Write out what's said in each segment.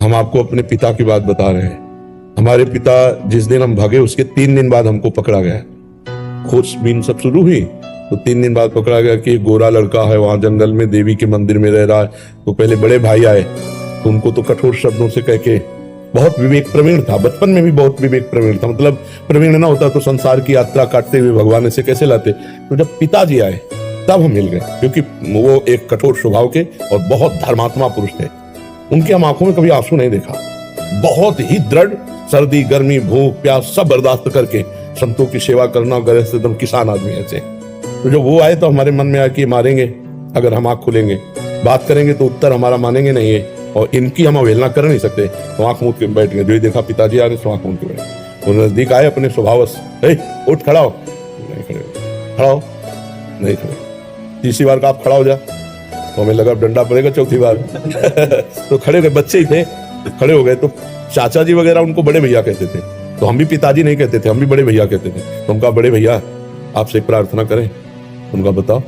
हम आपको अपने पिता की बात बता रहे हैं। हमारे पिता जिस दिन हम भागे उसके 3 दिन बाद हमको पकड़ा गया। खोजबीन सब शुरू हुई तो 3 दिन बाद पकड़ा गया कि एक गोरा लड़का है वहां जंगल में देवी के मंदिर में रह रहा है। तो पहले बड़े भाई आए तो उनको तो कठोर शब्दों से कह के, बहुत विवेक प्रवीण था, बचपन में भी बहुत विवेक प्रवीण था, मतलब प्रवीण ना होता तो संसार की यात्रा काटते हुए भगवान ऐसे कैसे लाते। तो जब पिताजी आए तब हम मिल गए, क्योंकि वो एक कठोर स्वभाव के और बहुत धर्मात्मा पुरुष थे। उनकी हम आंखों में कभी आंसू नहीं देखा। बहुत ही दृढ़, सर्दी गर्मी भूख प्यास सब बर्दाश्त करके संतों की सेवा करना, गैर एकदम किसान आदमी ऐसे। तो जब वो आए तो हमारे मन में आया कि मारेंगे अगर हम आंख खुलेंगे, बात करेंगे तो उत्तर हमारा मानेंगे नहीं है, और इनकी हम अवहेलना कर नहीं सकते। तो आंख मूंद के बैठ गए। जो ही देखा पिताजी आ रहे तो आंख मूंद के बैठ। वो नजदीक आए अपने स्वभाव, उठ खड़ा हो, नहीं खड़े हो, खड़ा हो, नहीं खड़े। तीसरी बार का आप खड़ा हो जा तो हमें लगा डंडा पड़ेगा, चौथी बार तो खड़े हो गए, बच्चे ही थे, खड़े हो गए। तो चाचा जी वगैरह उनको बड़े भैया कहते थे, तो हम भी पिताजी नहीं कहते थे, हम भी बड़े भैया कहते थे। तो हमका बड़े भैया आपसे एक प्रार्थना करें। उनका बताओ।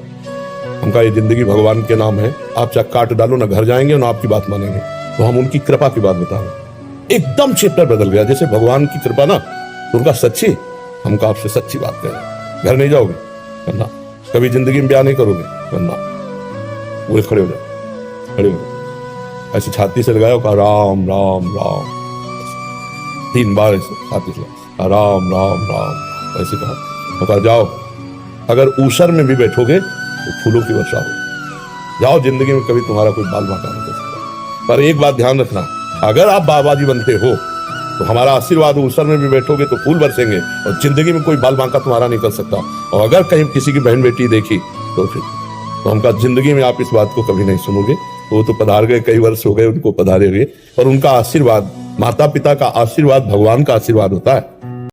हमका ये जिंदगी भगवान के नाम है, आप चाहे काट डालो ना घर जाएंगे ना आपकी बात मानेंगे। तो हम उनकी कृपा की बात बता रहे। एकदम चैप्टर बदल गया, जैसे भगवान की कृपा ना तो उनका सच्ची, हमका आपसे सच्ची बात कह रहे। घर नहीं जाओगे करना, कभी जिंदगी में ब्याह नहीं करोगे करना। वो खड़े हो जाओ, खड़े हो जाओ, ऐसे छाती से लगाओ, कहा राम राम राम, 3 बार ऐसे छाती से राम राम राम ऐसे कहा। जाओ, अगर ऊसर में भी बैठोगे तो फूलों की वर्षा हो। जाओ, जिंदगी में कभी तुम्हारा कोई बाल बांका नहीं कर सकता। पर एक बात ध्यान रखना, अगर आप बाबा जी बनते हो तो हमारा आशीर्वाद, ऊसर में भी बैठोगे तो फूल बरसेंगे, और जिंदगी में कोई बाल बांका तुम्हारा नहीं कर सकता। और अगर कहीं किसी की बहन बेटी देखी तो फिर तो हमका जिंदगी में आप इस बात को कभी नहीं सुनोगे। वो तो पधार गए, कई वर्ष हो गए उनको पधारे हुए, पर उनका आशीर्वाद, माता पिता का आशीर्वाद भगवान का आशीर्वाद होता है।